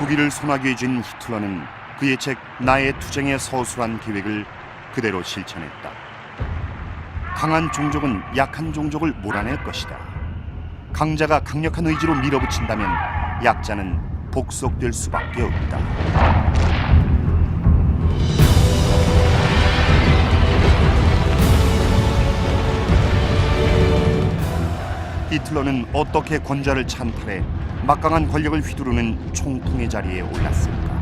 독일을 소나기에 쥔 히틀러는 그의 책 나의 투쟁의 서술한 계획을 그대로 실천했다. 강한 종족은 약한 종족을 몰아낼 것이다. 강자가 강력한 의지로 밀어붙인다면 약자는 복속될 수밖에 없다. 히틀러는 어떻게 권좌를 찬탈해 막강한 권력을 휘두르는 총통의 자리에 올랐을까?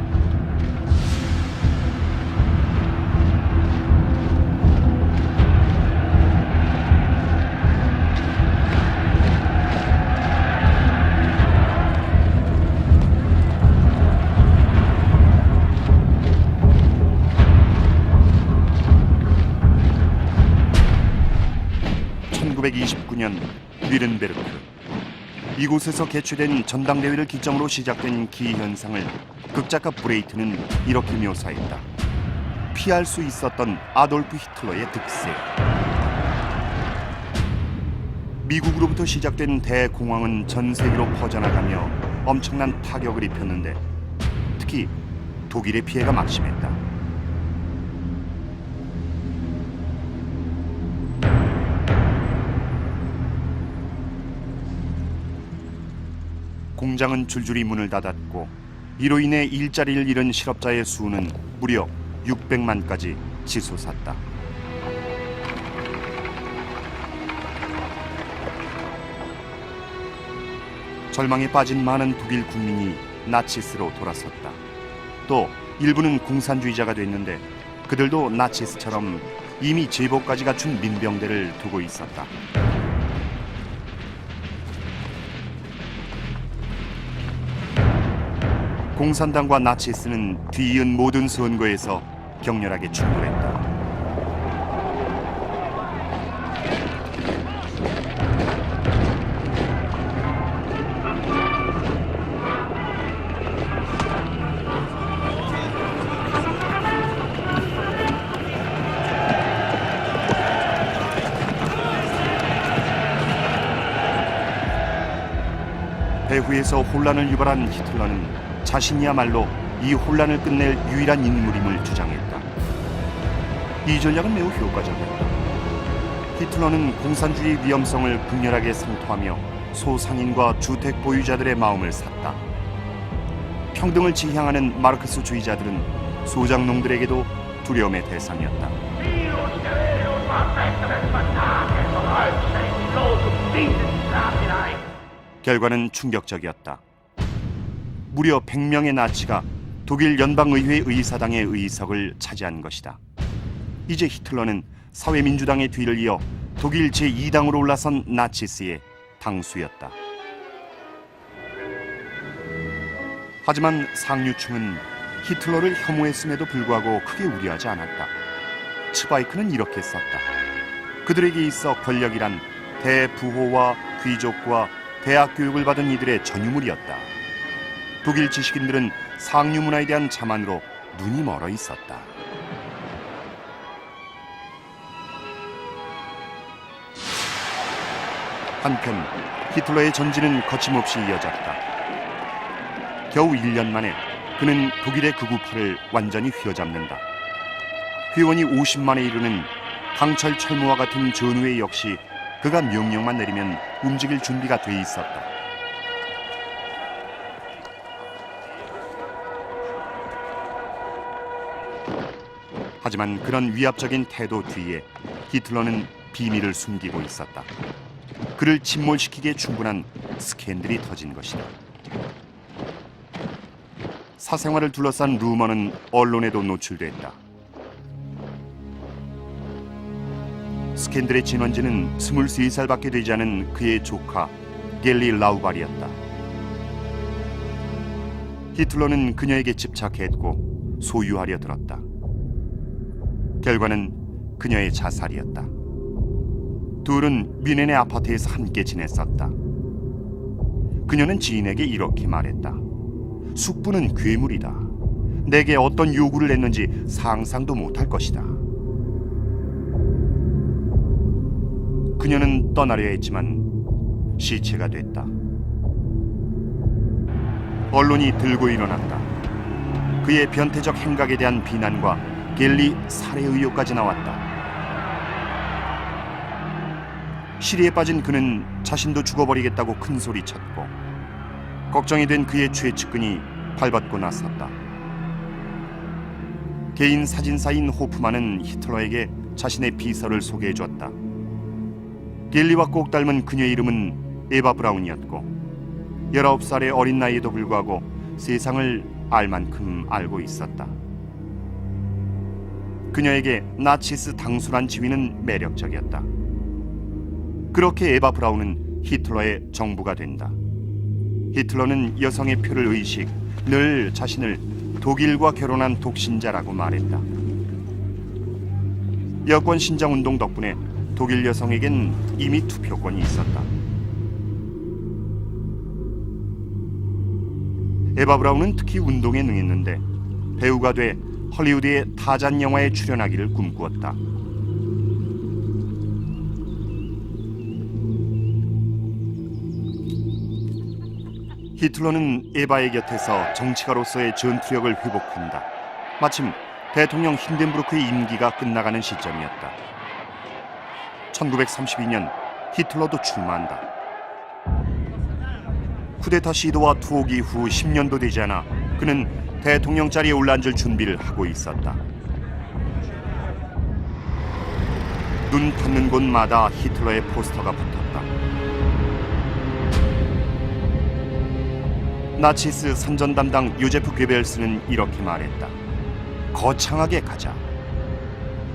(1929년) 뉘른베르크. 이곳에서 개최된 전당대회를 기점으로 시작된 기현상을 극작가 브레이트는 이렇게 묘사했다. 피할 수 있었던 아돌프 히틀러의 득세. 미국으로부터 시작된 대공황은 전 세계로 퍼져나가며 엄청난 타격을 입혔는데 특히 독일의 피해가 막심했다. 공장은 줄줄이 문을 닫았고 이로 인해 일자리를 잃은 실업자의 수는 무려 600만까지 치솟았다. 절망에 빠진 많은 독일 국민이 나치스로 돌아섰다. 또 일부는 공산주의자가 됐는데 그들도 나치스처럼 이미 제복까지 갖춘 민병대를 두고 있었다. 공산당과 나치스는 뒤이은 모든 선거에서 격렬하게 충돌했다. 배후에서 혼란을 유발한 히틀러는 자신이야말로 이 혼란을 끝낼 유일한 인물임을 주장했다. 이 전략은 매우 효과적이었다. 히틀러는 공산주의 위험성을 극렬하게 상토하며 소상인과 주택 보유자들의 마음을 샀다. 평등을 지향하는 마르크스주의자들은 소장농들에게도 두려움의 대상이었다. 결과는 충격적이었다. 무려 100명의 나치가 독일 연방의회 의사당의 의석을 차지한 것이다. 이제 히틀러는 사회민주당의 뒤를 이어 독일 제2당으로 올라선 나치스의 당수였다. 하지만 상류층은 히틀러를 혐오했음에도 불구하고 크게 우려하지 않았다. 츠바이크는 이렇게 썼다. 그들에게 있어 권력이란 대부호와 귀족과 대학 교육을 받은 이들의 전유물이었다. 독일 지식인들은 상류 문화에 대한 자만으로 눈이 멀어 있었다. 한편 히틀러의 전진은 거침없이 이어졌다. 겨우 1년 만에 그는 독일의 극우파를 완전히 휘어잡는다. 회원이 50만에 이르는 강철 철무와 같은 전우회 역시 그가 명령만 내리면 움직일 준비가 돼 있었다. 하지만 그런 위압적인 태도 뒤에 히틀러는 비밀을 숨기고 있었다. 그를 침몰시키기에 충분한 스캔들이 터진 것이다. 사생활을 둘러싼 루머는 언론에도 노출됐다. 스캔들의 진원지는 23살밖에 되지 않은 그의 조카 겔리 라우발이었다. 히틀러는 그녀에게 집착했고 소유하려 들었다. 결과는 그녀의 자살이었다. 둘은 뮌헨의 아파트에서 함께 지냈었다. 그녀는 지인에게 이렇게 말했다. 숙부는 괴물이다. 내게 어떤 요구를 했는지 상상도 못할 것이다. 그녀는 떠나려 했지만 시체가 됐다. 언론이 들고 일어났다. 그의 변태적 행각에 대한 비난과 겔리 살해 의혹까지 나왔다. 시리에 빠진 그는 자신도 죽어버리겠다고 큰소리쳤고 걱정이 된 그의 최측근이 발벗고 나섰다. 개인 사진사인 호프만은 히틀러에게 자신의 비서를 소개해줬다. 겔리와 꼭 닮은 그녀의 이름은 에바 브라운이었고 19살의 어린 나이에도 불구하고 세상을 알 만큼 알고 있었다. 그녀에게 나치스 당수란 지위는 매력적이었다. 그렇게 에바 브라운은 히틀러의 정부가 된다. 히틀러는 여성의 표를 의식, 늘 자신을 독일과 결혼한 독신자라고 말했다. 여권 신장 운동 덕분에 독일 여성에겐 이미 투표권이 있었다. 에바 브라운은 특히 운동에 능했는데 배우가 돼 헐리우드의 타잔 영화에 출연하기를 꿈꾸었다. 히틀러는 에바의 곁에서 정치가로서의 전투력을 회복한다. 마침 대통령 힌덴부르크의 임기가 끝나가는 시점이었다. 1932년 히틀러도 출마한다. 쿠데타 시도와 투옥 이후 10년도 되지 않아 그는 대통령 자리에 올라앉을 준비를 하고 있었다. 눈 닿는 곳마다 히틀러의 포스터가 붙었다. 나치스 선전 담당 요제프 괴벨스는 이렇게 말했다. 거창하게 가자.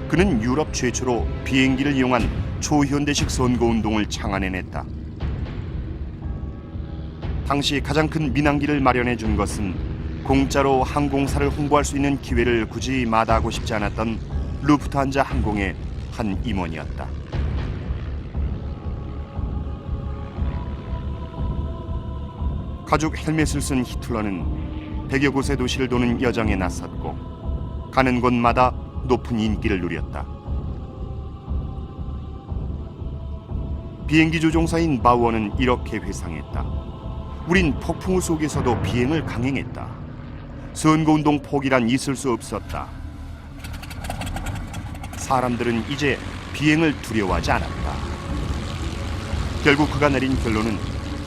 그는 유럽 최초로 비행기를 이용한 초현대식 선거운동을 창안해냈다. 당시 가장 큰 민항기를 마련해 준 것은 공짜로 항공사를 홍보할 수 있는 기회를 굳이 마다하고 싶지 않았던 루프트한자 항공의 한 임원이었다. 가죽 헬멧을 쓴 히틀러는 100여 곳의 도시를 도는 여정에 나섰고 가는 곳마다 높은 인기를 누렸다. 비행기 조종사인 바우어는 이렇게 회상했다. 우린 폭풍우 속에서도 비행을 강행했다. 선거운동 포기란 있을 수 없었다. 사람들은 이제 비행을 두려워하지 않았다. 결국 그가 내린 결론은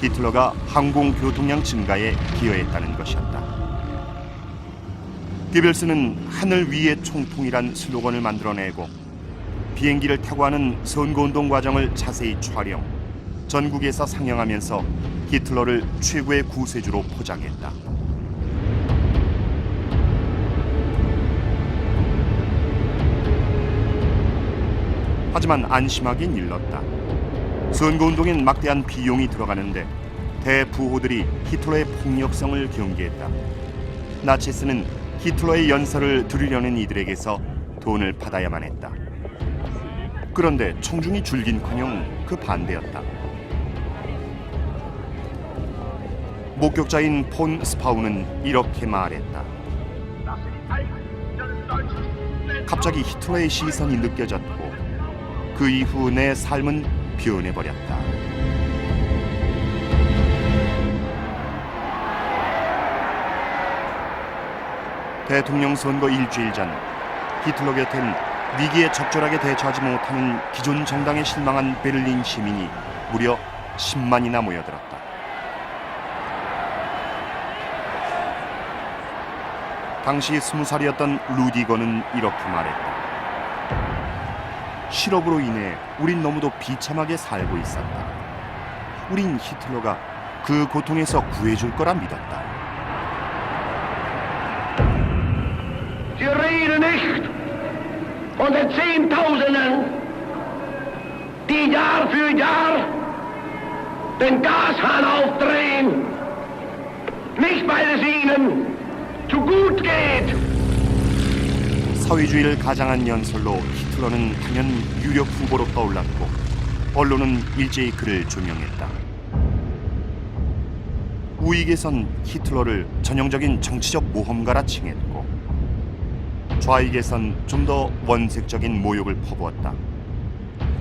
히틀러가 항공교통량 증가에 기여했다는 것이었다. 괴벨스는 하늘 위의 총통이란 슬로건을 만들어내고 비행기를 타고 하는 선거운동 과정을 자세히 촬영, 전국에서 상영하면서 히틀러를 최고의 구세주로 포장했다. 하지만 안심하긴 일렀다. 선거운동엔 막대한 비용이 들어가는데 대부호들이 히틀러의 폭력성을 경계했다. 나치스는 히틀러의 연설을 들으려는 이들에게서 돈을 받아야만 했다. 그런데 청중이 줄긴커녕 그 반대였다. 목격자인 폰 스파우는 이렇게 말했다. 갑자기 히틀러의 시선이 느껴졌고 그 이후 내 삶은 변해버렸다. 대통령 선거 일주일 전 히틀러 곁엔 위기에 적절하게 대처하지 못하는 기존 정당에 실망한 베를린 시민이 무려 10만이나 모여들었다. 당시 20살이었던 루디거는 이렇게 말했다. 실업으로 인해 우린 너무도 비참하게 살고 있었다. 우린 히틀러가 그 고통에서 구해줄 거라 믿었다. Sie reden nicht von den Zehntausenden, die Jahr für Jahr den Gashahn aufdrehen, nicht weil es ihnen zu gut geht. 사회주의를 가장한 연설로 히틀러는 단연 유력 후보로 떠올랐고 언론은 일제히 그를 조명했다. 우익에선 히틀러를 전형적인 정치적 모험가라 칭했고 좌익에선 좀 더 원색적인 모욕을 퍼부었다.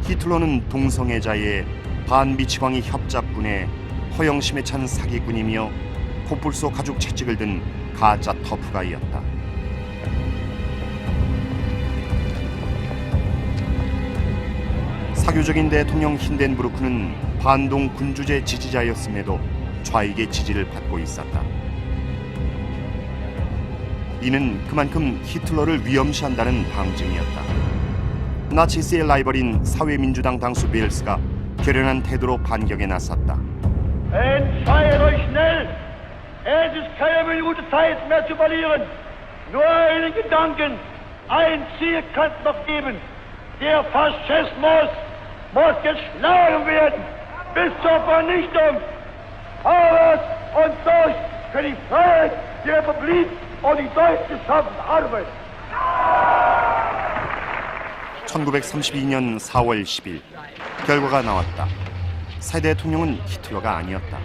히틀러는 동성애자의 반미치광이 협잡군의 허영심에 찬 사기꾼이며 코뿔소 가죽 채찍을 든 가짜 터프가이였다. 사교적인 대통령 힌덴부르크는 반동 군주제 지지자였음에도 좌익의 지지를 받고 있었다. 이는 그만큼 히틀러를 위험시한다는 방증이었다. 나치스의 라이벌인 사회민주당 당수 베일스가 결연한 태도로 반격에 나섰다. Entscheidet euch schnell! Es ist keine Minute Zeit mehr zu verlieren. Nur einen Gedanken, ein Ziel kann es noch geben. Der Faschismus muss geschlagen werden bis zur Vernichtung. Vorwärts und durch für die Freiheit, die Republik und die deutsch-geschaffene Arbeit. 1932년 4월 10일 결과가 나왔다. 새 대통령은 히틀러가 아니었다.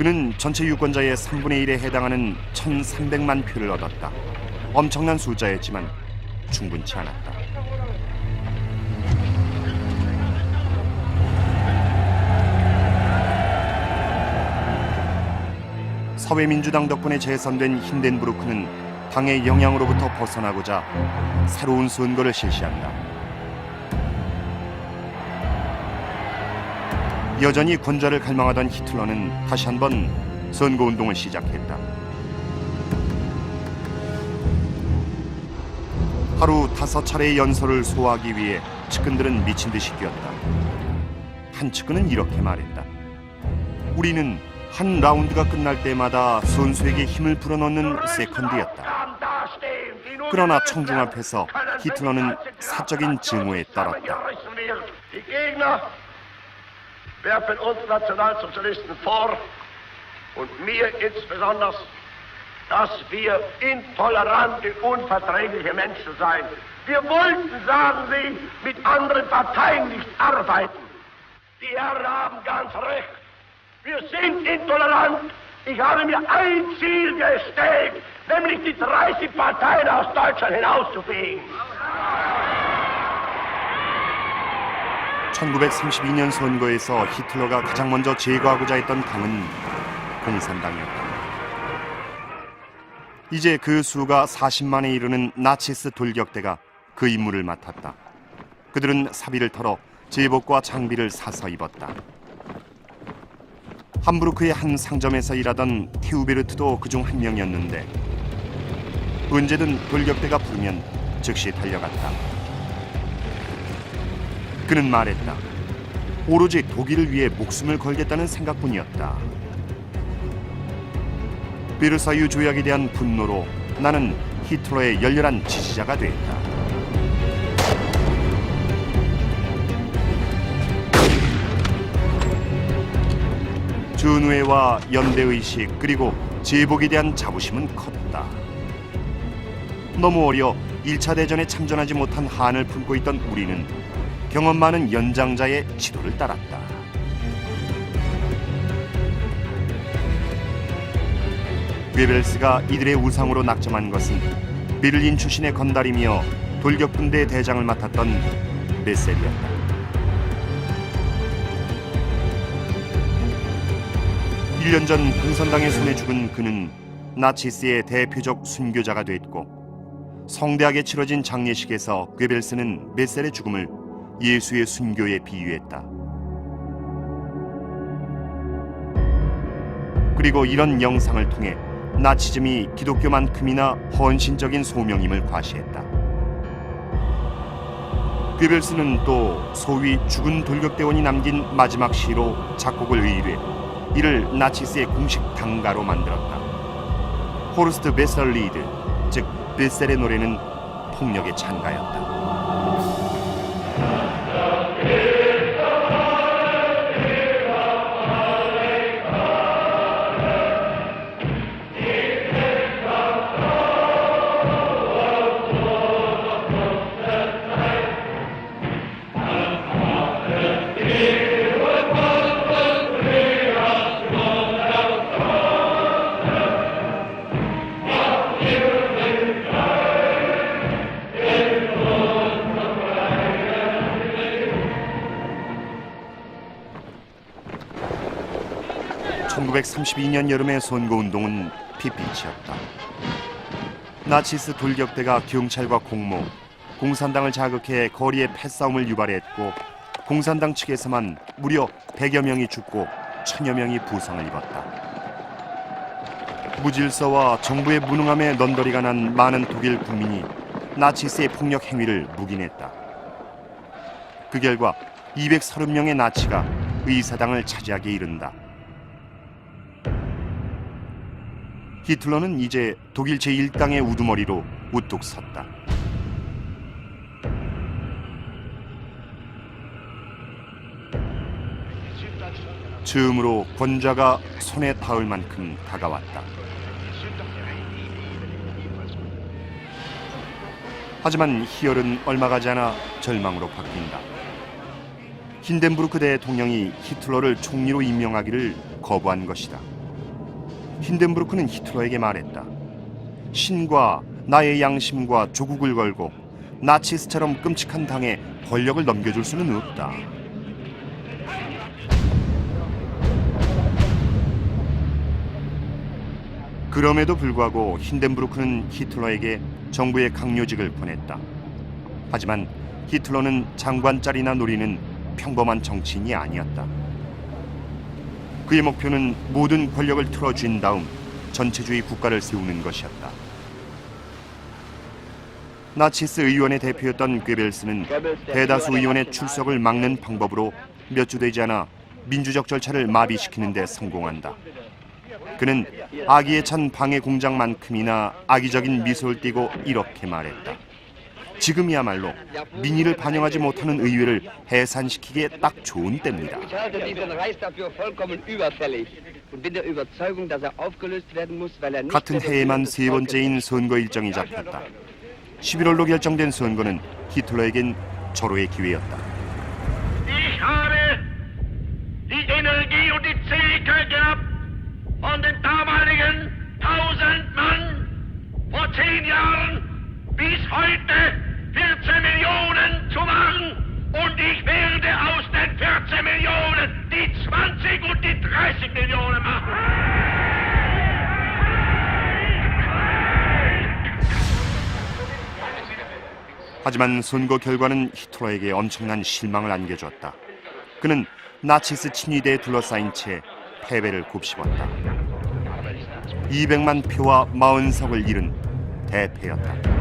그는 전체 유권자의 3분의 1에 해당하는 1,300만 표를 얻었다. 엄청난 숫자였지만 충분치 않았다. 사회민주당 덕분에 재선된 힌덴부르크는 당의 영향으로부터 벗어나고자 새로운 선거를 실시한다. 여전히 권좌를 갈망하던 히틀러는 다시 한번 선거운동을 시작했다. 하루 5차례의 연설을 소화하기 위해 측근들은 미친 듯이 뛰었다. 한 측근은 이렇게 말했다. 우리는 한 라운드가 끝날 때마다 선수에게 힘을 불어넣는 세컨드였다. 그러나 청중 앞에서 히틀러는 사적인 증오에 떨었다. werfen uns Nationalsozialisten vor und mir insbesondere, dass wir intolerante, unverträgliche Menschen seien. Wir wollten, sagen Sie, mit anderen Parteien nicht arbeiten. Die Herren haben ganz recht. Wir sind intolerant. Ich habe mir ein Ziel gestellt, nämlich die 30 Parteien aus Deutschland hinauszufegen. 1932년 선거에서 히틀러가 가장 먼저 제거하고자 했던 당은 공산당이었다. 이제 그 수가 40만에 이르는 나치스 돌격대가 그 임무를 맡았다. 그들은 사비를 털어 제복과 장비를 사서 입었다. 함부르크의 한 상점에서 일하던 테우베르트도 그중 한 명이었는데 언제든 돌격대가 부르면 즉시 달려갔다. 그는 말했다. 오로지 독일을 위해 목숨을 걸겠다는 생각뿐이었다. 베르사유 조약에 대한 분노로 나는 히틀러의 열렬한 지지자가 됐다. 전우회와 연대의식 그리고 제복에 대한 자부심은 컸다. 너무 어려 1차 대전에 참전하지 못한 한을 품고 있던 우리는 경험 많은 연장자의 지도를 따랐다. 괴벨스가 이들의 우상으로 낙점한 것은 베를린 출신의 건달이며 돌격군대 대장을 맡았던 베셀이었다. 일 년 전 공산당의 손에 죽은 그는 나치스의 대표적 순교자가 됐고 성대하게 치러진 장례식에서 괴벨스는 베셀의 죽음을 예수의 순교에 비유했다. 그리고 이런 영상을 통해 나치즘이 기독교만큼이나 헌신적인 소명임을 과시했다. 괴벨스는 또 소위 죽은 돌격대원이 남긴 마지막 시로 작곡을 의뢰 이를 나치스의 공식 단가로 만들었다. 호르스트 베설리드, 즉 베셀의 노래는 폭력의 찬가였다. 1932년 여름의 선거운동은 핏빛이었다. 나치스 돌격대가 경찰과 공모, 공산당을 자극해 거리에 패싸움을 유발했고 공산당 측에서만 무려 100여 명이 죽고 1000여 명이 부상을 입었다. 무질서와 정부의 무능함에 넌더리가 난 많은 독일 국민이 나치스의 폭력 행위를 묵인했다. 그 결과 230명의 나치가 의사당을 차지하게 이른다. 히틀러는 이제 독일 제1당의 우두머리로 우뚝 섰다. 처음으로 권좌가 손에 닿을 만큼 다가왔다. 하지만 희열은 얼마 가지 않아 절망으로 바뀐다. 힌덴부르크 대통령이 히틀러를 총리로 임명하기를 거부한 것이다. 힌덴부르크는 히틀러에게 말했다. 신과 나의 양심과 조국을 걸고 나치스처럼 끔찍한 당에 권력을 넘겨줄 수는 없다. 그럼에도 불구하고 힌덴부르크는 히틀러에게 정부의 강요직을 권했다. 하지만 히틀러는 장관짜리나 노리는 평범한 정치인이 아니었다. 그의 목표는 모든 권력을 틀어쥔 다음 전체주의 국가를 세우는 것이었다. 나치스 의원의 대표였던 괴벨스는 대다수 의원의 출석을 막는 방법으로 몇 주 되지 않아 민주적 절차를 마비시키는 데 성공한다. 그는 악의에 찬 방해 공장만큼이나 악의적인 미소를 띠고 이렇게 말했다. 지금이야말로 민의를 반영하지 못하는 의회를 해산시키기에 딱 좋은 때입니다. 같은 해에만 세 번째인 선거 일정이 잡혔다. 11월로 결정된 선거는 히틀러에겐 절호의 기회였다. Ich habe die Energie und die Zähigkeit gehabt, von den damaligen 1000 Mann vor 10 Jahren bis heute 14 Millionen zu machen. Und ich werde aus den 14 Millionen die 20 und die 30 Millionen machen. 하지만 선거 결과는 히틀러에게 엄청난 실망을 안겨주었다. 그는 나치스 친위대에 둘러싸인 채 패배를 곱씹었다. 200만 표와 40석을 잃은 대패였다.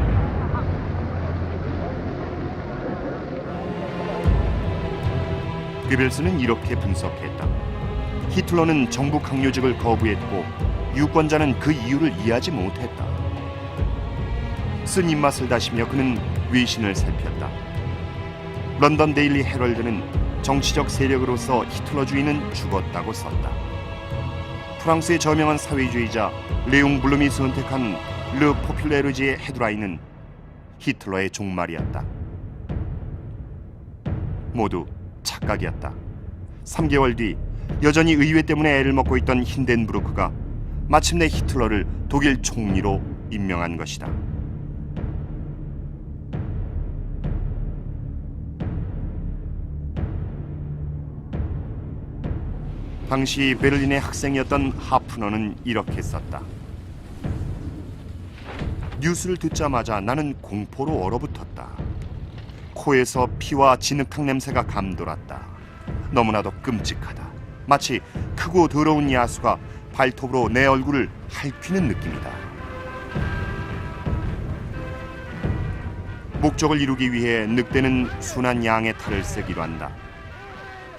괴벨스는 이렇게 분석했다. 히틀러는 정부 강요직을 거부했고 유권자는 그 이유를 이해하지 못했다. 쓴 입맛을 다시며 그는 외신을 살폈다. 런던 데일리 헤럴드는 정치적 세력으로서 히틀러주의는 죽었다고 썼다. 프랑스의 저명한 사회주의자 레옹 블룸이 선택한 르 포퓰레르지의 헤드라인은 히틀러의 종말이었다. 모두 착각이었다. 3개월 뒤 여전히 의회 때문에 애를 먹고 있던 힌덴부르크가 마침내 히틀러를 독일 총리로 임명한 것이다. 당시 베를린의 학생이었던 하프너는 이렇게 썼다. 뉴스를 듣자마자 나는 공포로 얼어붙었다. 코에서 피와 진흙탕 냄새가 감돌았다. 너무나도 끔찍하다. 마치 크고 더러운 야수가 발톱으로 내 얼굴을 핥히는 느낌이다. 목적을 이루기 위해 늑대는 순한 양의 탈을 쓰기로 한다.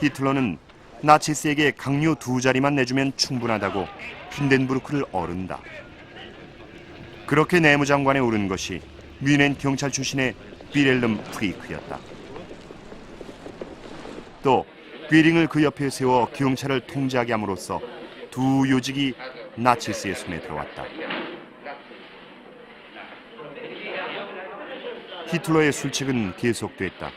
히틀러는 나치스에게 강요 2자리만 내주면 충분하다고 힌덴부르크를 어른다. 그렇게 내무장관에 오른 것이 뮌헨 경찰 출신의 비렐름 프리크였다. 또 괴링을 그 옆에 세워 경찰을 통제하게 함으로써 두 요직이 나치스의 손에 들어왔다. 히틀러의 술책은 계속됐다.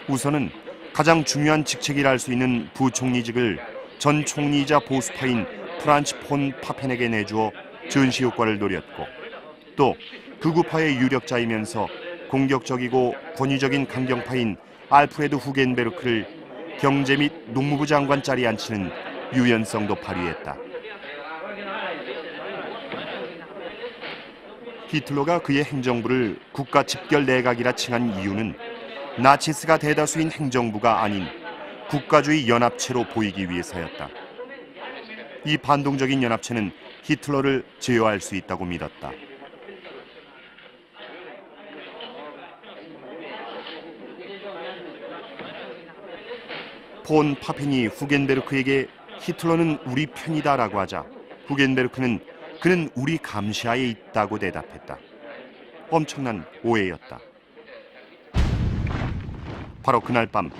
우선은 가장 중요한 직책이라 할 수 있는 부총리직을 전 총리이자 보수파인 프란츠 폰 파펜에게 내주어 전시 효과를 노렸고, 또 극우파의 유력자이면서 공격적이고 권위적인 강경파인 알프레드 후겐베르크를 경제 및 농무부 장관 자리에 앉히는 유연성도 발휘했다. 히틀러가 그의 행정부를 국가 집결 내각이라 칭한 이유는 나치스가 대다수인 행정부가 아닌 국가주의 연합체로 보이기 위해서였다. 이 반동적인 연합체는 히틀러를 제어할 수 있다고 믿었다. 폰 파펜이 후겐베르크에게 히틀러는 우리 편이다라고 하자 후겐베르크는 그는 우리 감시하에 있다고 대답했다. 엄청난 오해였다. 바로 그날 밤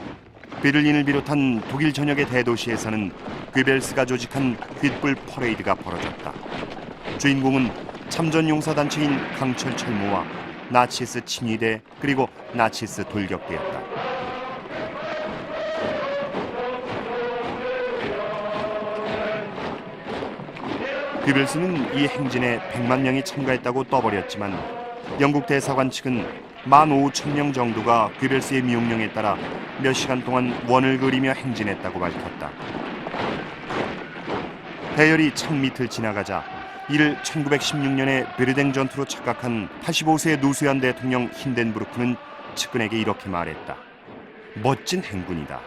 베를린을 비롯한 독일 전역의 대도시에서는 괴벨스가 조직한 횃불 퍼레이드가 벌어졌다. 주인공은 참전용사단체인 강철 철모와 나치스 친위대 그리고 나치스 돌격대였다. 괴벨스는 이 행진에 100만 명이 참가했다고 떠벌였지만 영국 대사관 측은 15,000명 정도가 괴벨스의 명령에 따라 몇 시간 동안 원을 그리며 행진했다고 밝혔다. 대열이 창 밑을 지나가자 이를 1916년에 베르댕 전투로 착각한 85세 노수현 대통령 힌덴부르크는 측근에게 이렇게 말했다. 멋진 행군이다.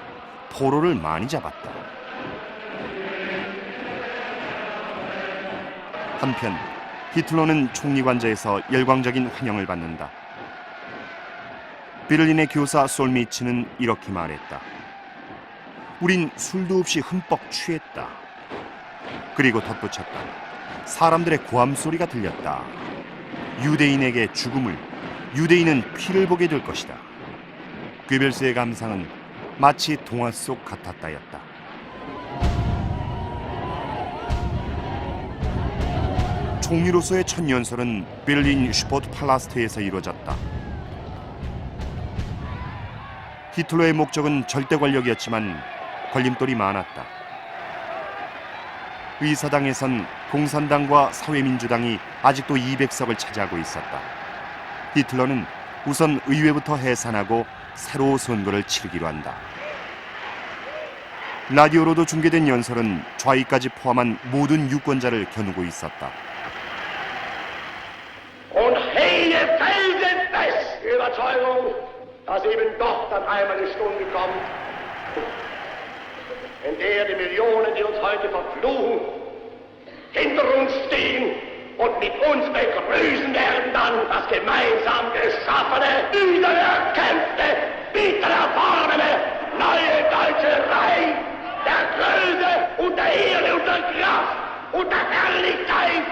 포로를 많이 잡았다. 한편 히틀러는 총리관저에서 열광적인 환영을 받는다. 베를린의 교사 솔미츠는 이렇게 말했다. 우린 술도 없이 흠뻑 취했다. 그리고 덧붙였다. 사람들의 고함 소리가 들렸다. 유대인에게 죽음을, 유대인은 피를 보게 될 것이다. 괴벨스의 감상은 마치 동화 속 같았다였다. 총리로서의 첫 연설은 베를린 슈포트 팔라스트에서 이루어졌다. 히틀러의 목적은 절대 권력이었지만 걸림돌이 많았다. 의사당에선 공산당과 사회민주당이 아직도 200석을 차지하고 있었다. 히틀러는 우선 의회부터 해산하고 새로 선거를 치르기로 한다. 라디오로도 중계된 연설은 좌익까지 포함한 모든 유권자를 겨누고 있었다. Und eine felsenfeste Überzeugung, dass eben doch dann einmal eine Stunde kommt, in der die Millionen, die uns heute verfluchen, hinter uns stehen und mit uns begrüßen werden dann das gemeinsam geschaffene, wiedererkämpfte, bitter erworbene neue deutsche Reich der Größe und der Ehre und der Kraft und der Herrlichkeit.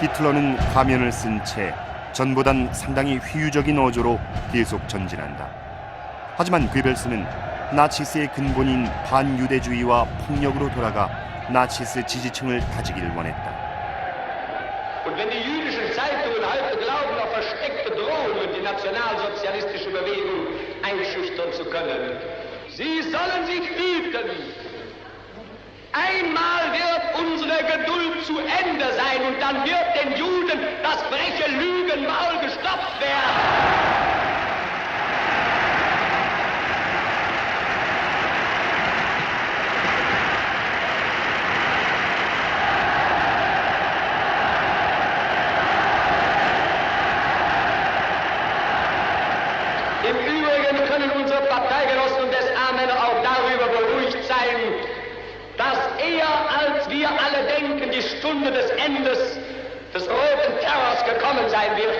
히틀러는 가면을 쓴 채 전보단 상당히 회유적인 어조로 계속 전진한다. 하지만 괴벨스는 나치스의 근본인 반유대주의와 폭력으로 돌아가 나치스 지지층을 다지기를 원했다. Und wenn die jüdischen Zeitungen heute glauben, auf versteckte Drohungen die nationalsozialistische Bewegung einschüchtern zu können, sie sollen sich hüten. Einmal wird unsere Geduld zu Ende sein und dann wird den Juden das freche Lügenmaul gestopft werden. Im Übrigen können unsere Parteigenossen und des A-Männer auch darüber beruhigt sein, dass eher als wir alle denken, die Stunde des Endes des Roten Terrors gekommen sein wird.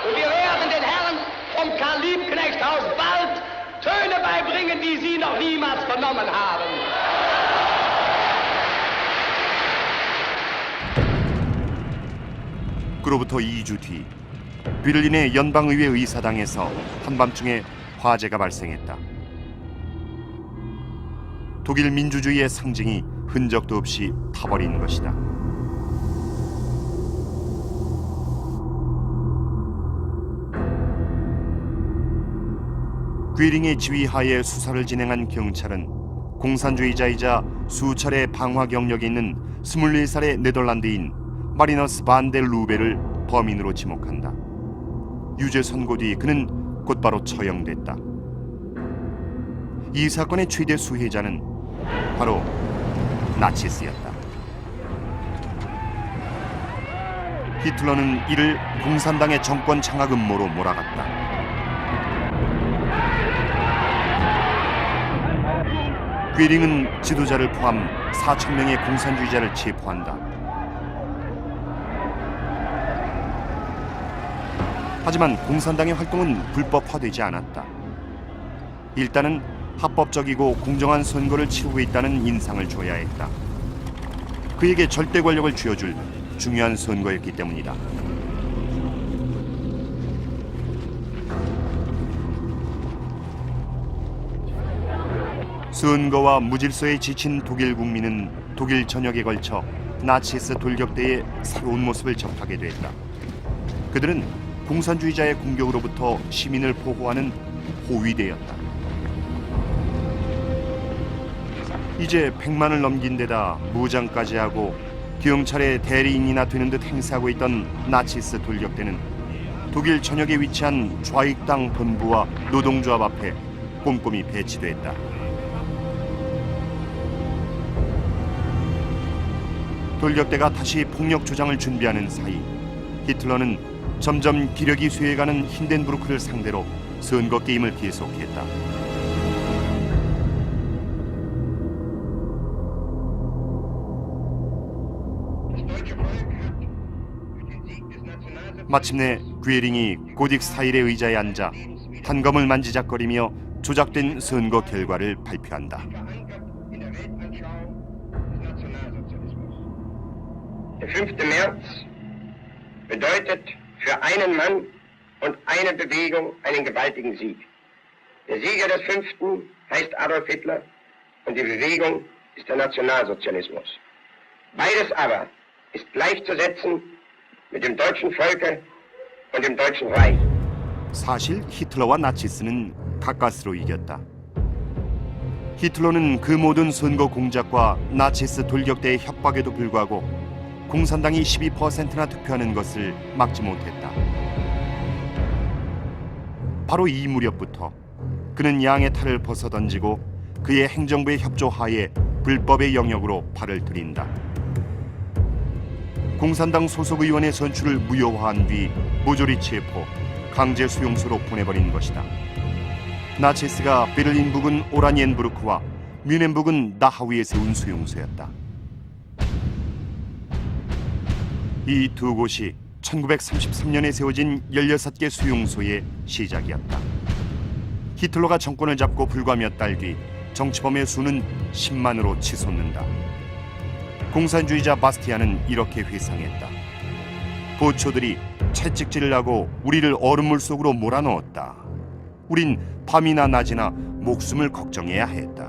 Und wir werden den Herren vom Karl-Liebknecht-Haus bald Töne beibringen, die sie noch niemals vernommen haben. 그로부터 2주 뒤 베를린의 연방의회 의사당에서 한밤중에 화재가 발생했다. 독일 민주주의의 상징이 흔적도 없이 타버린 것이다. 괴링의 지휘하에 수사를 진행한 경찰은 공산주의자이자 수차례 방화 경력이 있는 24살의 네덜란드인 마리너스 반 델 루베를 범인으로 지목한다. 유죄 선고 뒤 그는 곧바로 처형됐다. 이 사건의 최대 수혜자는 바로 나치스였다. 히틀러는 이를 공산당의 정권 장악 음모로 몰아갔다. 괴링은 지도자를 포함 4,000명의 공산주의자를 체포한다. 하지만 공산당의 활동은 불법화되지 않았다. 일단은 합법적이고 공정한 선거를 치르고 있다는 인상을 줘야 했다. 그에게 절대 권력을 쥐어줄 중요한 선거였기 때문이다. 선거와 무질서에 지친 독일 국민은 독일 전역에 걸쳐 나치스 돌격대의 새로운 모습을 접하게 됐다. 그들은 공산주의자의 공격으로부터 시민을 보호하는 호위대였다. 이제 100만을 넘긴 데다 무장까지 하고 경찰의 대리인이나 되는 듯 행세하고 있던 나치스 돌격대는 독일 전역에 위치한 좌익당 본부와 노동조합 앞에 꼼꼼히 배치됐다. 돌격대가 다시 폭력 조장을 준비하는 사이 히틀러는 점점 기력이 쇠해가는 힌덴부르크를 상대로 선거 게임을 계속했다. 마침내 괴링이 고딕스타일의 의자에 앉아 단검을 만지작거리며 조작된 선거 결과를 발표한다. Der 5. März bedeutet für einen Mann und eine Bewegung einen gewaltigen Sieg. Der Sieger des 5. heißt Adolf Hitler und die Bewegung ist der Nationalsozialismus. Beides aber ist gleichzusetzen mit dem deutschen Volke und dem Deutschen Reich. 사실 히틀러와 나치스는 가까스로 이겼다. 히틀러는 그 모든 선거 공작과 나치스 돌격대의 협박에도 불구하고 공산당이 12%나 득표하는 것을 막지 못했다. 바로 이 무렵부터 그는 양의 탈을 벗어던지고 그의 행정부의 협조하에 불법의 영역으로 발을 들인다. 공산당 소속 의원의 선출을 무효화한 뒤 모조리 체포, 강제 수용소로 보내버린 것이다. 나치스가 베를린 부근 오라니엔부르크와 뮌헨 부근 나하우에 세운 수용소였다. 이 두 곳이 1933년에 세워진 16개 수용소의 시작이었다. 히틀러가 정권을 잡고 불과 몇 달 뒤 정치범의 수는 10만으로 치솟는다. 공산주의자 바스티아는 이렇게 회상했다. 보초들이 채찍질을 하고 우리를 얼음물 속으로 몰아넣었다. 우린 밤이나 낮이나 목숨을 걱정해야 했다.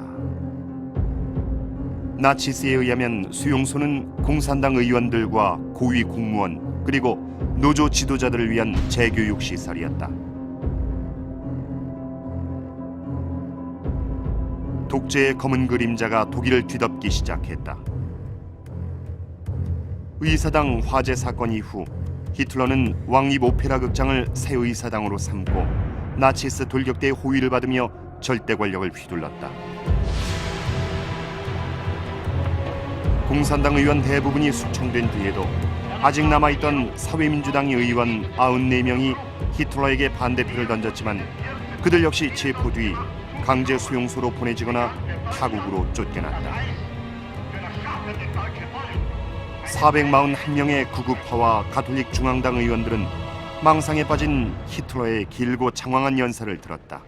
나치스에 의하면 수용소는 공산당 의원들과 고위 공무원 그리고 노조 지도자들을 위한 재교육 시설이었다. 독재의 검은 그림자가 독일을 뒤덮기 시작했다. 의사당 화재 사건 이후 히틀러는 왕립 오페라 극장을 새 의사당으로 삼고 나치스 돌격대의 호위를 받으며 절대 권력을 휘둘렀다. 공산당 의원 대부분이 숙청된 뒤에도 아직 남아있던 사회민주당의 의원 94명이 히틀러에게 반대표를 던졌지만 그들 역시 체포 뒤 강제 수용소로 보내지거나 타국으로 쫓겨났다. 441명의 구구파와 가톨릭 중앙당 의원들은 망상에 빠진 히틀러의 길고 장황한 연설을 들었다.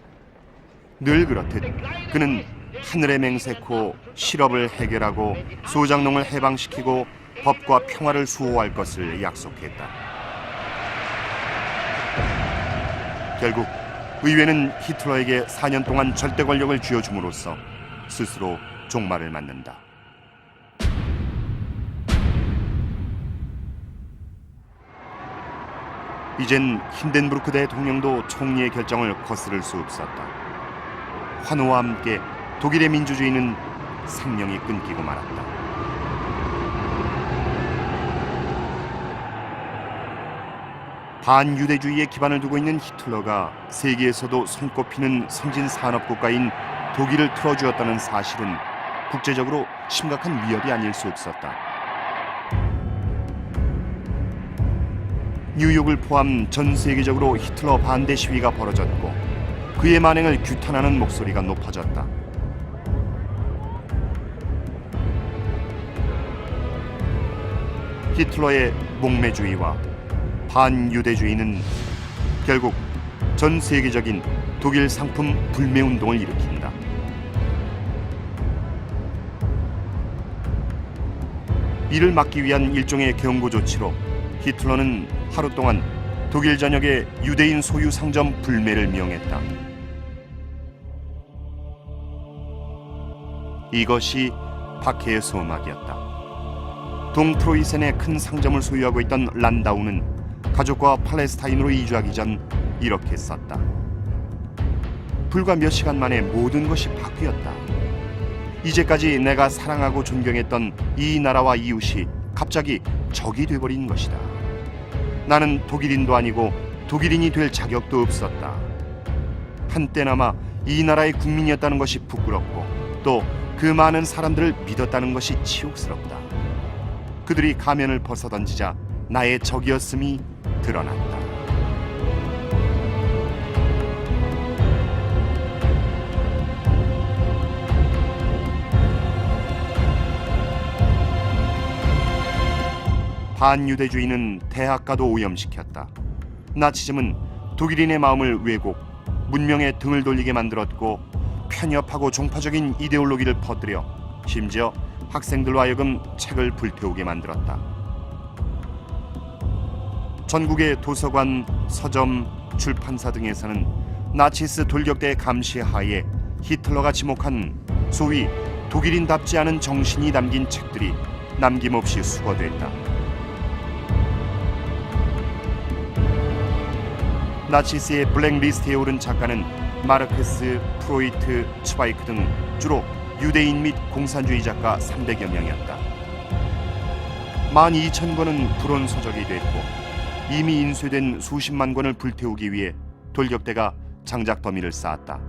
늘 그렇듯 그는 하늘의 맹세코 실업을 해결하고 소장농을 해방시키고 법과 평화를 수호할 것을 약속했다. 결국 의회는 히틀러에게 4년 동안 절대 권력을 쥐어줌으로써 스스로 종말을 맞는다. 이젠 힌덴부르크 대통령도 총리의 결정을 거스를 수 없었다. 환호와 함께 독일의 민주주의는 생명이 끊기고 말았다. 반유대주의에 기반을 두고 있는 히틀러가 세계에서도 손꼽히는 선진 산업국가인 독일을 틀어주었다는 사실은 국제적으로 심각한 위협이 아닐 수 없었다. 뉴욕을 포함 전 세계적으로 히틀러 반대 시위가 벌어졌고 그의 만행을 규탄하는 목소리가 높아졌다. 히틀러의 목매주의와 반유대주의는 결국 전 세계적인 독일 상품 불매운동을 일으킨다. 이를 막기 위한 일종의 경고 조치로 히틀러는 하루 동안 독일 전역의 유대인 소유 상점 불매를 명했다. 이것이 박해의 소막이었다. 동프로이센의 큰 상점을 소유하고 있던 란다우는 가족과 팔레스타인으로 이주하기 전 이렇게 썼다. 불과 몇 시간 만에 모든 것이 바뀌었다. 이제까지 내가 사랑하고 존경했던 이 나라와 이웃이 갑자기 적이 돼버린 것이다. 나는 독일인도 아니고 독일인이 될 자격도 없었다. 한때나마 이 나라의 국민이었다는 것이 부끄럽고 또 그 많은 사람들을 믿었다는 것이 치욕스럽다. 그들이 가면을 벗어던지자 나의 적이었음이 드러났다. 반유대주의는 대학가도 오염시켰다. 나치즘은 독일인의 마음을 왜곡, 문명에 등을 돌리게 만들었고 편협하고 종파적인 이데올로기를 퍼뜨려 심지어 학생들로 하여금 책을 불태우게 만들었다. 전국의 도서관, 서점, 출판사 등에서는 나치스 돌격대의 감시 하에 히틀러가 지목한 소위 독일인답지 않은 정신이 담긴 책들이 남김없이 수거됐다. 나치스의 블랙리스트에 오른 작가는 마르크스, 프로이트, 츠바이크 등 주로 유대인 및 공산주의 작가 300여 명이었다. 12,000권은 불온서적이 됐고 이미 인쇄된 수십만 권을 불태우기 위해 돌격대가 장작 더미를 쌓았다.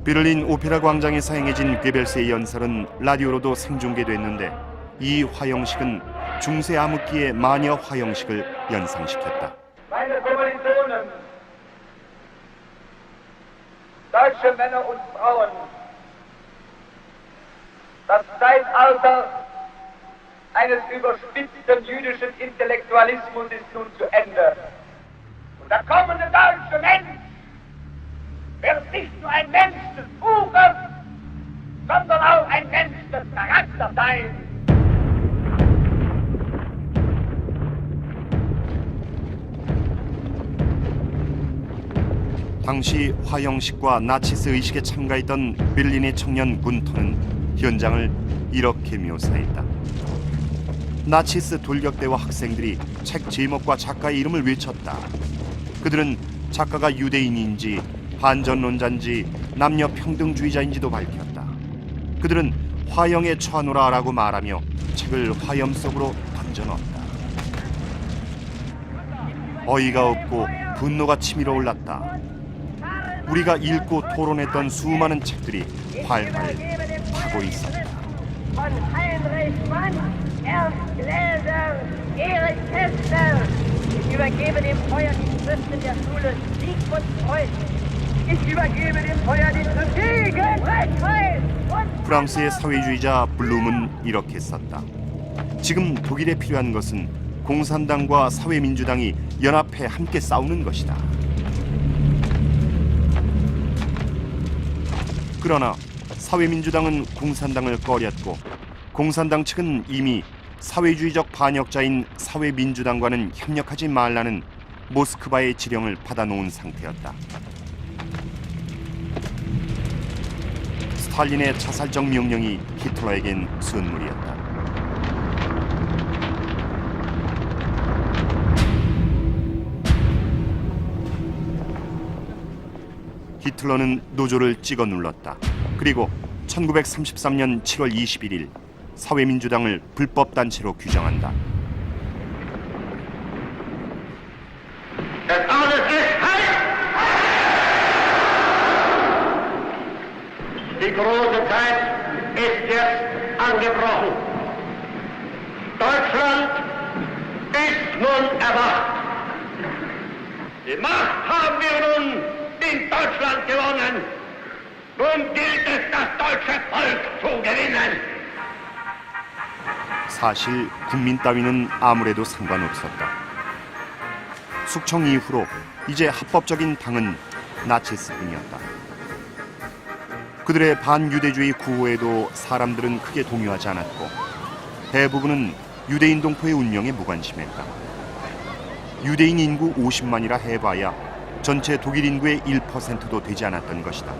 베를린 오페라 광장에서 행해진 괴벨스의 연설은 라디오로도 생중계됐는데 이 화형식은 중세 암흑기의 마녀 화형식을 연상시켰다. Meine Kommilitonen, deutsche Männer und Frauen, das Zeitalter eines überspitzten jüdischen Intellektualismus ist nun zu Ende. Und der kommende deutsche Mensch wird nicht nur ein Mensch des Buches, sondern auch ein Mensch des Charakters sein. 당시 화형식과 나치스 의식에 참가했던 베를린의 청년 군터는 현장을 이렇게 묘사했다. 나치스 돌격대와 학생들이 책 제목과 작가의 이름을 외쳤다. 그들은 작가가 유대인인지 반전론자인지 남녀 평등주의자인지도 밝혔다. 그들은 화형에 처하노라라고 말하며 책을 화염 속으로 던져넣었다. 어이가 없고 분노가 치밀어 올랐다. 우리가 읽고 토론했던 수많은 책들이 활활 타고 있었다. Von Heinrich Mann, Ernst Gläser, Erich Kästner. Ich übergebe dem Feuer die Schriften der Schule Sigmund Freud. Ich übergebe dem Feuer die Schriften gegen Freiheit und 프랑스의 사회주의자 블룸은 이렇게 썼다. 지금 독일에 필요한 것은 공산당과 사회민주당이 연합해 함께 싸우는 것이다. 그러나 사회민주당은 공산당을 꺼렸고 공산당 측은 이미 사회주의적 반역자인 사회민주당과는 협력하지 말라는 모스크바의 지령을 받아놓은 상태였다. 스탈린의 자살적 명령이 히틀러에겐 선물이었다. 히틀러는 노조를 찍어 눌렀다. 그리고 1933년 7월 21일 사회민주당을 불법 단체로 규정한다. Das alles ist Heil! Die große Zeit ist jetzt angebrochen. Deutschland ist nun erwacht. Die Macht haben wir nun in Deutschland gewonnen. Nun gilt es, das deutsche Volk zu gewinnen. 사실 국민 따위는 아무래도 상관없었다. 숙청 이후로 이제 합법적인 당은 나치스뿐이었다. 그들의 반유대주의 구호에도 사람들은 크게 동요하지 않았고 대부분은 유대인 동포의 운명에 무관심했다. 유대인 인구 50만이라 해봐야 전체 독일 인구의 1%도 되지 않았던 것이다.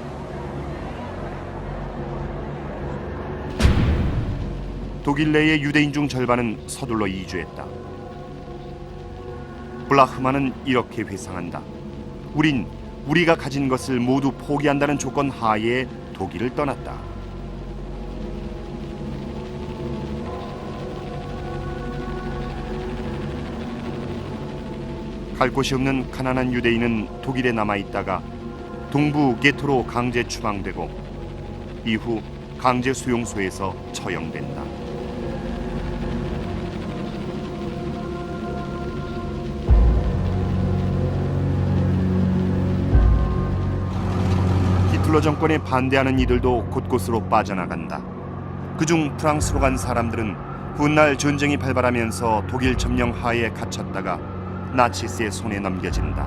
독일 내의 유대인 중 절반은 서둘러 이주했다. 블라흐만은 이렇게 회상한다. 우린 우리가 가진 것을 모두 포기한다는 조건 하에 독일을 떠났다. 갈 곳이 없는 가난한 유대인은 독일에 남아있다가 동부 게토로 강제 추방되고 이후 강제 수용소에서 처형된다. 히틀러 정권에 반대하는 이들도 곳곳으로 빠져나간다. 그중 프랑스로 간 사람들은 훗날 전쟁이 발발하면서 독일 점령 하에 갇혔다가 나치스의 손에 넘겨진다.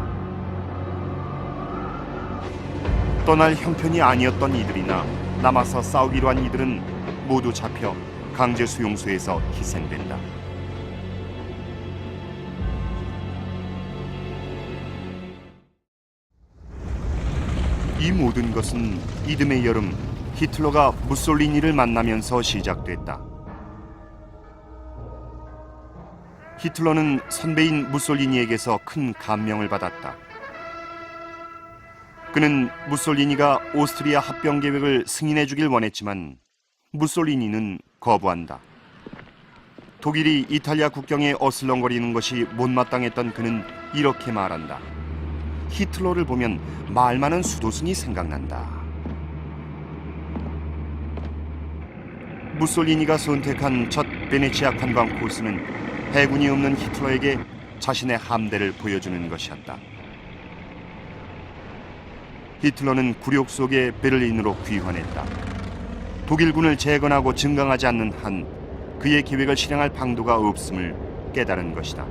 떠날 형편이 아니었던 이들이나 남아서 싸우기로 한 이들은 모두 잡혀 강제 수용소에서 희생된다. 이 모든 것은 이듬해 여름 히틀러가 무솔리니를 만나면서 시작됐다. 히틀러는 선배인 무솔리니에게서 큰 감명을 받았다. 그는 무솔리니가 오스트리아 합병 계획을 승인해 주길 원했지만 무솔리니는 거부한다. 독일이 이탈리아 국경에 어슬렁거리는 것이 못마땅했던 그는 이렇게 말한다. 히틀러를 보면 말 많은 수도승이 생각난다. 무솔리니가 선택한 첫 베네치아 관광 코스는 해군이 없는 히틀러에게 자신의 함대를 보여주는 것이었다. 히틀러는 굴욕 속에 베를린으로 귀환했다. 독일군을 재건하고 증강하지 않는 한 그의 계획을 실행할 방도가 없음을 깨달은 것이다.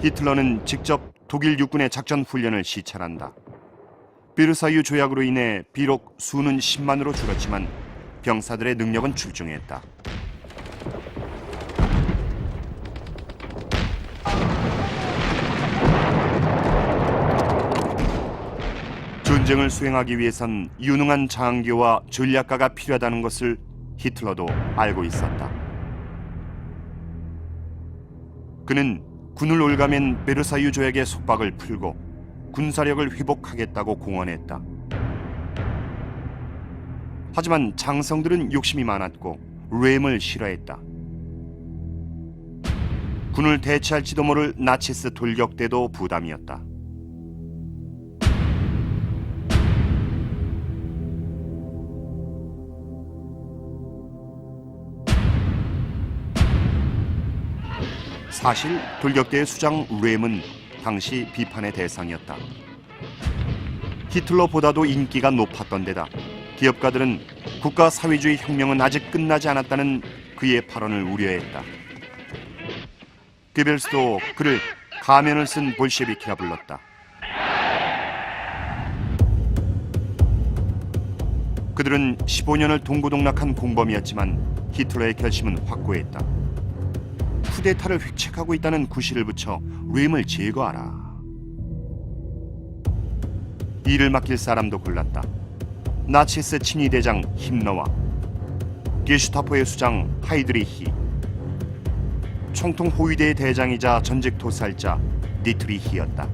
히틀러는 직접 독일 육군의 작전 훈련을 시찰한다. 베르사유 조약으로 인해 비록 수는 10만으로 줄었지만 병사들의 능력은 출중했다. 전쟁을 수행하기 위해선 유능한 장교와 전략가가 필요하다는 것을 히틀러도 알고 있었다. 그는 군을 올가맨 베르사유 조약의 속박을 풀고 군사력을 회복하겠다고 공언했다. 하지만 장성들은 욕심이 많았고 렘을 싫어했다. 군을 대체할지도 모를 나치스 돌격대도 부담이었다. 사실 돌격대의 수장 렘은 당시 비판의 대상이었다. 히틀러보다도 인기가 높았던 데다 기업가들은 국가 사회주의 혁명은 아직 끝나지 않았다는 그의 발언을 우려했다. 게벨스도 그를 가면을 쓴 볼셰비키라 불렀다. 그들은 15년을 동고동락한 공범이었지만 히틀러의 결심은 확고했다. 쿠데타를 획책하고 있다는 구실을 붙여 렘을 제거하라. 이를 맡길 사람도 골랐다. 나치스 친위 대장 힘너와 게슈타포의 수장 하이드리히, 총통 호위대의 대장이자 전직 도살자 니트리히였다.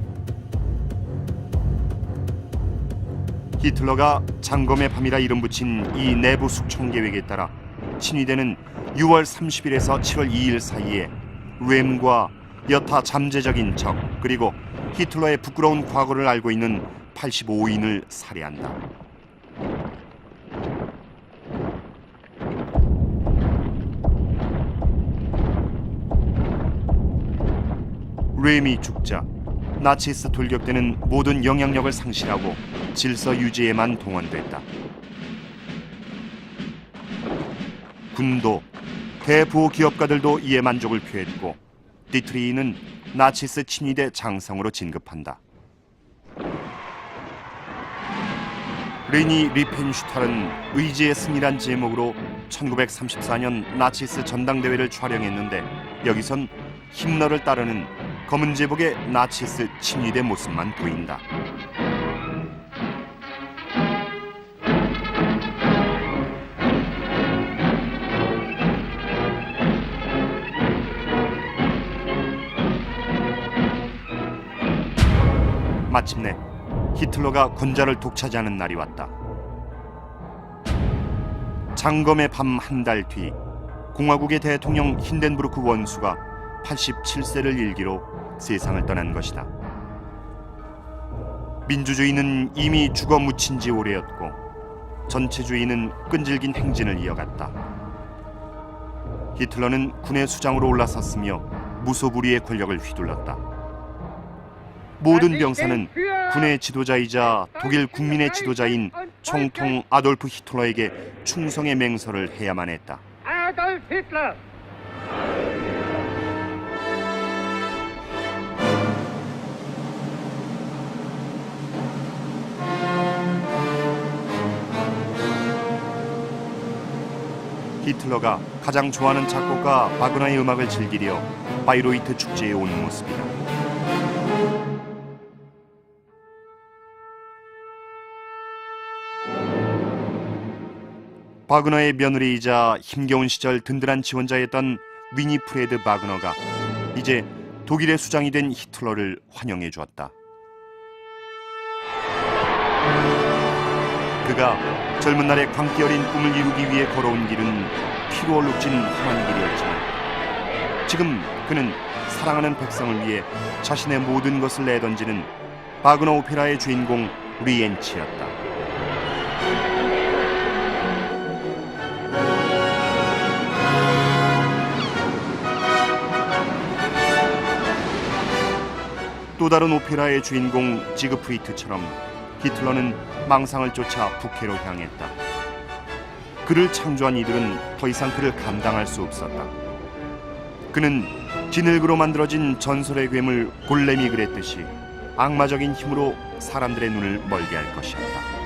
히틀러가 장검의 밤이라 이름 붙인 이 내부 숙청 계획에 따라 친위대는 6월 30일에서 7월 2일 사이에 렘과 여타 잠재적인 적 그리고 히틀러의 부끄러운 과거를 알고 있는 85인을 살해한다. 렘이 죽자 나치스 돌격대는 모든 영향력을 상실하고 질서 유지에만 동원됐다. 군도, 대부호 기업가들도 이에 만족을 표했고 디트리히는 나치스 친위대 장성으로 진급한다. 레니 리펜슈탈은 의지의 승리란 제목으로 1934년 나치스 전당대회를 촬영했는데 여기선 힘너를 따르는 검은 제복의 나치스 친위대 모습만 보인다. 마침내 히틀러가 권좌를 독차지하는 날이 왔다. 장검의 밤 한 달 뒤 공화국의 대통령 힌덴부르크 원수가 87세를 일기로 세상을 떠난 것이다. 민주주의는 이미 죽어 묻힌 지 오래였고 전체주의는 끈질긴 행진을 이어갔다. 히틀러는 군의 수장으로 올라섰으며 무소불위의 권력을 휘둘렀다. 모든 병사는 군의 지도자이자 독일 국민의 지도자인 총통 아돌프 히틀러에게 충성의 맹세를 해야만 했다. Adolf Hitler! 히틀러가 가장 좋아하는 작곡가 바그너의 음악을 즐기려 바이로이트 축제에 온 모습이다. 바그너의 며느리이자 힘겨운 시절 든든한 지원자였던 위니프레드 바그너가 이제 독일의 수장이 된 히틀러를 환영해 주었다. 그가 젊은 날의 광기 어린 꿈을 이루기 위해 걸어온 길은 피로 얼룩진 험한 길이었지만 지금 그는 사랑하는 백성을 위해 자신의 모든 것을 내던지는 바그너 오페라의 주인공 리엔치였다. 또 다른 오페라의 주인공 지그프리트처럼 히틀러는 망상을 쫓아 북해로 향했다. 그를 창조한 이들은 더 이상 그를 감당할 수 없었다. 그는 진흙으로 만들어진 전설의 괴물 골렘이 그랬듯이 악마적인 힘으로 사람들의 눈을 멀게 할 것이었다.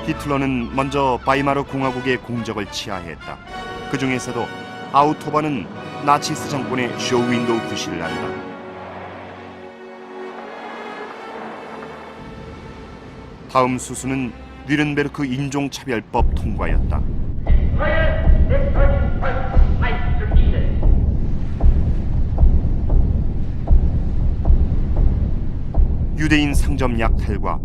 히틀러는 먼저 바이마르 공화국의 공적을 치하했다. 그 중에서도 아우토바는 나치스 정권의 쇼윈도우 구실을 한다. 다음 수순은 뉘른베르크 인종차별법 통과였다. 유대인 상점 약탈과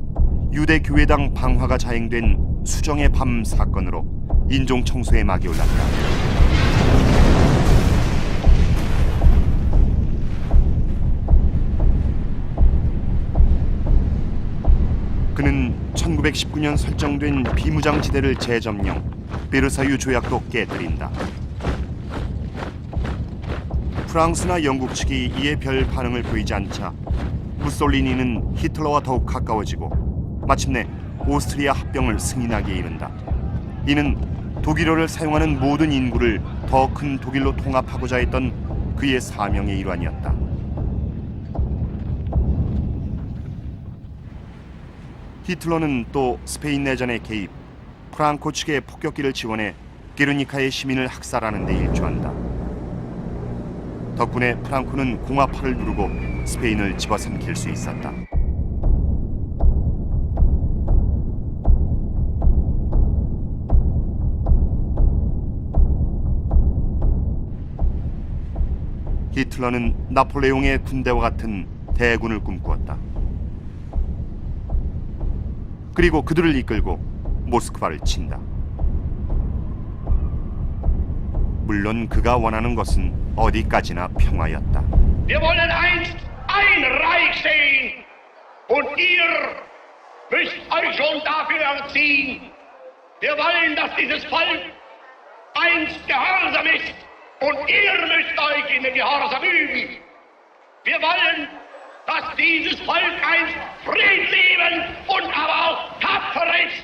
유대 교회당 방화가 자행된 수정의 밤 사건으로 인종 청소의 막이 올랐다. 그는 1919년 설정된 비무장지대를 재점령, 베르사유 조약도 깨뜨린다. 프랑스나 영국 측이 이에 별 반응을 보이지 않자 무솔리니는 히틀러와 더욱 가까워지고 마침내 오스트리아 합병을 승인하게 이른다. 이는 독일어를 사용하는 모든 인구를 더 큰 독일로 통합하고자 했던 그의 사명의 일환이었다. 히틀러는 또 스페인 내전에 개입, 프랑코 측의 폭격기를 지원해 게르니카의 시민을 학살하는 데 일조한다. 덕분에 프랑코는 공화파를 누르고 스페인을 집어삼킬 수 있었다. 히틀러는 나폴레옹의 군대와 같은 대군을 꿈꾸었다. 그리고 그들을 이끌고 모스크바를 친다. 물론 그가 원하는 것은 어디까지나 평화였다. Wir wollen einst ein Reich sehen und ihr müsst euch schon dafür erziehen. Wir wollen, dass dieses Volk einst gehorsam ist und ihr müsst euch in den Gehorsam üben. Wir wollen, dass dieses Volk einst friedlieb und aber auch tapfer ist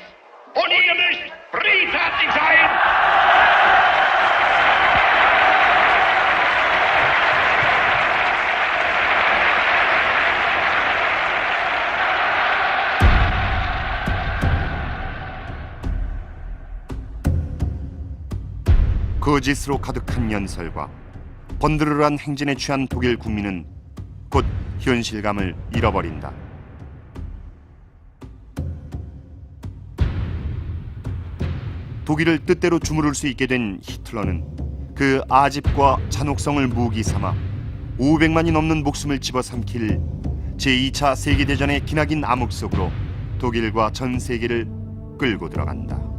und ihr müsst friedfertig sein. 거짓으로 가득한 연설과 번드르르한 행진에 취한 독일 국민은 곧 현실감을 잃어버린다. 독일을 뜻대로 주무를 수 있게 된 히틀러는 그 아집과 잔혹성을 무기 삼아 500만이 넘는 목숨을 집어삼킬 제2차 세계대전의 기나긴 암흑 속으로 독일과 전 세계를 끌고 들어간다.